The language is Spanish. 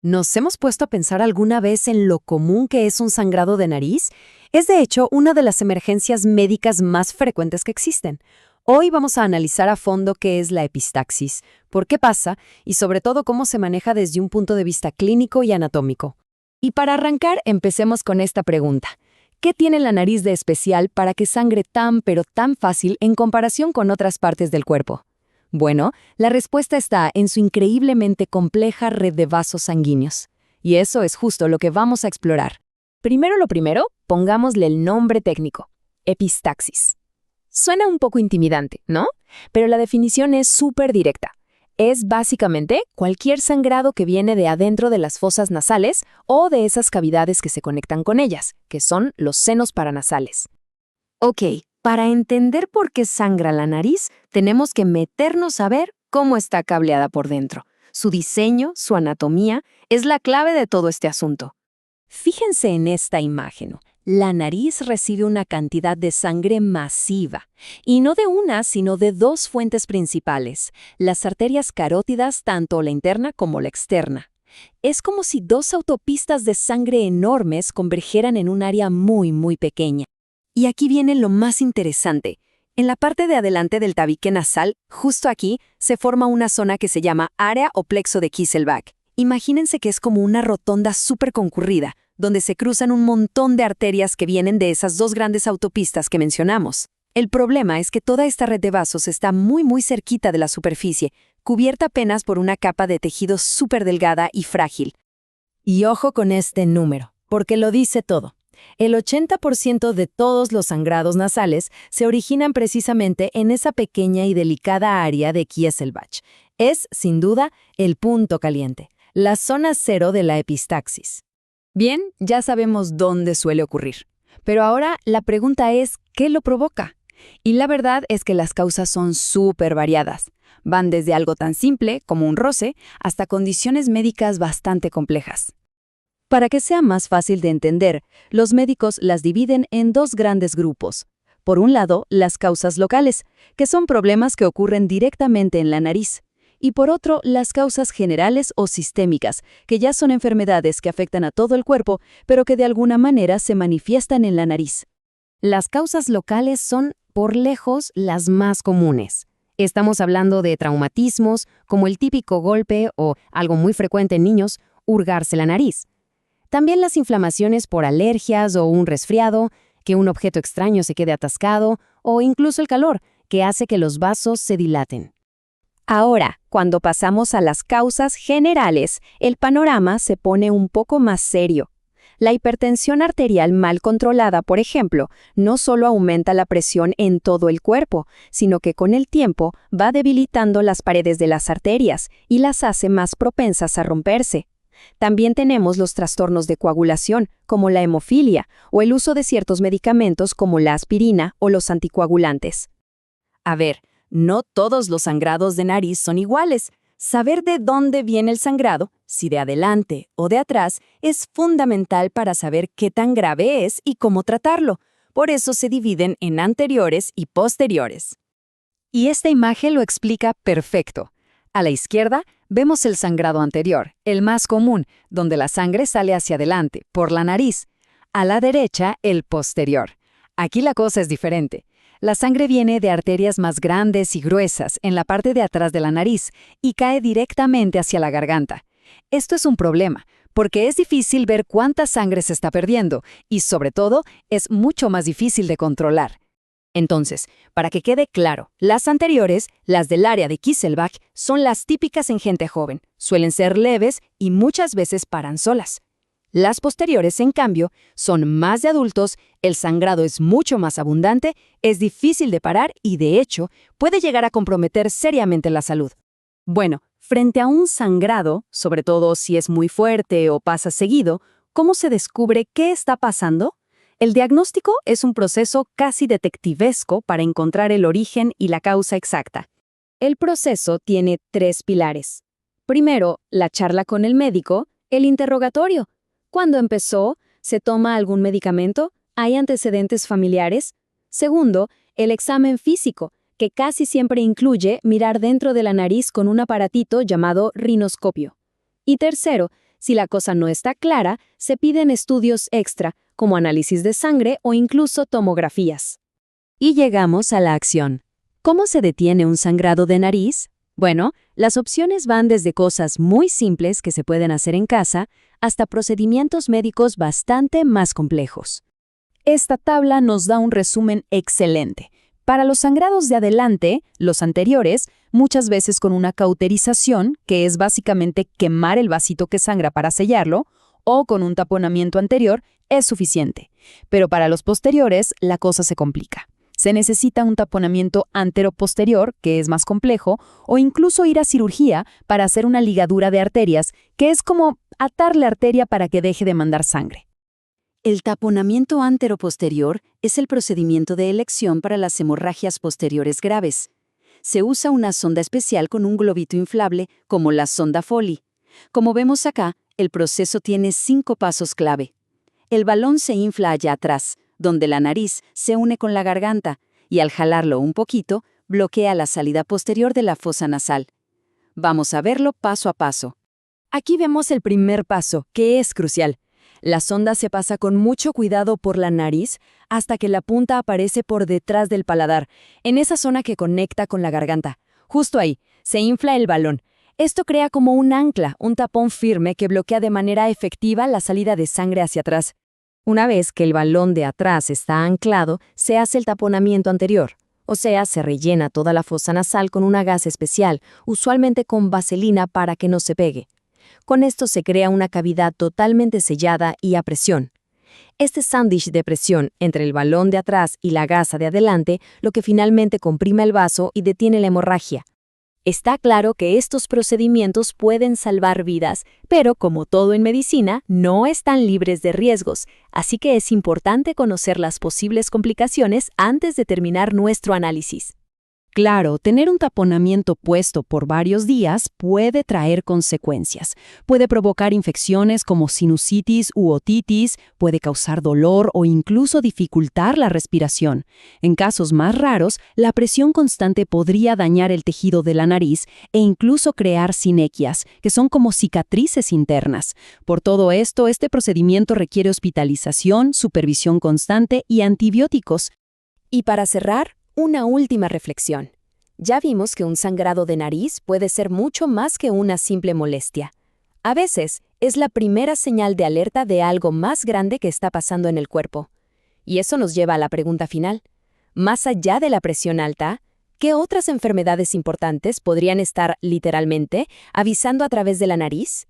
¿Nos hemos puesto a pensar alguna vez en lo común que es un sangrado de nariz? Es de hecho una de las emergencias médicas más frecuentes que existen. Hoy vamos a analizar a fondo qué es la epistaxis, por qué pasa y sobre todo cómo se maneja desde un punto de vista clínico y anatómico. Y para arrancar, empecemos con esta pregunta. ¿Qué tiene la nariz de especial para que sangre tan pero tan fácil en comparación con otras partes del cuerpo? Bueno, la respuesta está en su increíblemente compleja red de vasos sanguíneos. Y eso es justo lo que vamos a explorar. Primero lo primero, pongámosle el nombre técnico: epistaxis. Suena un poco intimidante, ¿no? Pero la definición es súper directa. Es básicamente cualquier sangrado que viene de adentro de las fosas nasales o de esas cavidades que se conectan con ellas, que son los senos paranasales. Ok, para entender por qué sangra la nariz, tenemos que meternos a ver cómo está cableada por dentro. Su diseño, su anatomía, es la clave de todo este asunto. Fíjense en esta imagen. La nariz recibe una cantidad de sangre masiva, y no de una, sino de dos fuentes principales, las arterias carótidas, tanto la interna como la externa. Es como si dos autopistas de sangre enormes convergieran en un área muy, muy pequeña. Y aquí viene lo más interesante. En la parte de adelante del tabique nasal, justo aquí, se forma una zona que se llama área o plexo de Kieselbach. Imagínense que es como una rotonda súper concurrida, donde se cruzan un montón de arterias que vienen de esas dos grandes autopistas que mencionamos. El problema es que toda esta red de vasos está muy muy cerquita de la superficie, cubierta apenas por una capa de tejido súper delgada y frágil. Y ojo con este número, porque lo dice todo. El 80% de todos los sangrados nasales se originan precisamente en esa pequeña y delicada área de Kieselbach. Es, sin duda, el punto caliente, la zona cero de la epistaxis. Bien, ya sabemos dónde suele ocurrir. Pero ahora la pregunta es, ¿qué lo provoca? Y la verdad es que las causas son súper variadas. Van desde algo tan simple como un roce hasta condiciones médicas bastante complejas. Para que sea más fácil de entender, los médicos las dividen en dos grandes grupos. Por un lado, las causas locales, que son problemas que ocurren directamente en la nariz. Y por otro, las causas generales o sistémicas, que ya son enfermedades que afectan a todo el cuerpo, pero que de alguna manera se manifiestan en la nariz. Las causas locales son, por lejos, las más comunes. Estamos hablando de traumatismos, como el típico golpe o, algo muy frecuente en niños, hurgarse la nariz. También las inflamaciones por alergias o un resfriado, que un objeto extraño se quede atascado, o incluso el calor, que hace que los vasos se dilaten. Ahora, cuando pasamos a las causas generales, el panorama se pone un poco más serio. La hipertensión arterial mal controlada, por ejemplo, no solo aumenta la presión en todo el cuerpo, sino que con el tiempo va debilitando las paredes de las arterias y las hace más propensas a romperse. También tenemos los trastornos de coagulación, como la hemofilia, o el uso de ciertos medicamentos como la aspirina o los anticoagulantes. A ver, no todos los sangrados de nariz son iguales. Saber de dónde viene el sangrado, si de adelante o de atrás, es fundamental para saber qué tan grave es y cómo tratarlo. Por eso se dividen en anteriores y posteriores. Y esta imagen lo explica perfecto. A la izquierda vemos el sangrado anterior, el más común, donde la sangre sale hacia adelante, por la nariz. A la derecha, el posterior. Aquí la cosa es diferente. La sangre viene de arterias más grandes y gruesas en la parte de atrás de la nariz y cae directamente hacia la garganta. Esto es un problema, porque es difícil ver cuánta sangre se está perdiendo y, sobre todo, es mucho más difícil de controlar. Entonces, para que quede claro, las anteriores, las del área de Kieselbach, son las típicas en gente joven, suelen ser leves y muchas veces paran solas. Las posteriores, en cambio, son más de adultos, el sangrado es mucho más abundante, es difícil de parar y, de hecho, puede llegar a comprometer seriamente la salud. Bueno, frente a un sangrado, sobre todo si es muy fuerte o pasa seguido, ¿cómo se descubre qué está pasando? El diagnóstico es un proceso casi detectivesco para encontrar el origen y la causa exacta. El proceso tiene tres pilares. Primero, la charla con el médico, el interrogatorio. ¿Cuándo empezó? ¿Se toma algún medicamento? ¿Hay antecedentes familiares? Segundo, el examen físico, que casi siempre incluye mirar dentro de la nariz con un aparatito llamado rinoscopio. Y tercero, Si la cosa no está clara, se piden estudios extra, como análisis de sangre o incluso tomografías. Y llegamos a la acción. ¿Cómo se detiene un sangrado de nariz? Bueno, las opciones van desde cosas muy simples que se pueden hacer en casa hasta procedimientos médicos bastante más complejos. Esta tabla nos da un resumen excelente. Para los sangrados de adelante, los anteriores, muchas veces con una cauterización, que es básicamente quemar el vasito que sangra para sellarlo, o con un taponamiento anterior, es suficiente. Pero para los posteriores, la cosa se complica. Se necesita un taponamiento anteroposterior, que es más complejo, o incluso ir a cirugía para hacer una ligadura de arterias, que es como atar la arteria para que deje de mandar sangre. El taponamiento anteroposterior es el procedimiento de elección para las hemorragias posteriores graves. Se usa una sonda especial con un globito inflable, como la sonda Foley. Como vemos acá, el proceso tiene 5 pasos clave. El balón se infla allá atrás, donde la nariz se une con la garganta, y al jalarlo un poquito, bloquea la salida posterior de la fosa nasal. Vamos a verlo paso a paso. Aquí vemos el primer paso, que es crucial. La sonda se pasa con mucho cuidado por la nariz hasta que la punta aparece por detrás del paladar, en esa zona que conecta con la garganta. Justo ahí, se infla el balón. Esto crea como un ancla, un tapón firme que bloquea de manera efectiva la salida de sangre hacia atrás. Una vez que el balón de atrás está anclado, se hace el taponamiento anterior. O sea, se rellena toda la fosa nasal con una gasa especial, usualmente con vaselina para que no se pegue. Con esto se crea una cavidad totalmente sellada y a presión. Este sándwich de presión entre el balón de atrás y la gasa de adelante, lo que finalmente comprime el vaso y detiene la hemorragia. Está claro que estos procedimientos pueden salvar vidas, pero como todo en medicina, no están libres de riesgos, así que es importante conocer las posibles complicaciones antes de terminar nuestro análisis. Claro, tener un taponamiento puesto por varios días puede traer consecuencias. Puede provocar infecciones como sinusitis u otitis, puede causar dolor o incluso dificultar la respiración. En casos más raros, la presión constante podría dañar el tejido de la nariz e incluso crear sinequias, que son como cicatrices internas. Por todo esto, este procedimiento requiere hospitalización, supervisión constante y antibióticos. Y para cerrar, una última reflexión. Ya vimos que un sangrado de nariz puede ser mucho más que una simple molestia. A veces, es la primera señal de alerta de algo más grande que está pasando en el cuerpo. Y eso nos lleva a la pregunta final. Más allá de la presión alta, ¿qué otras enfermedades importantes podrían estar, literalmente, avisando a través de la nariz?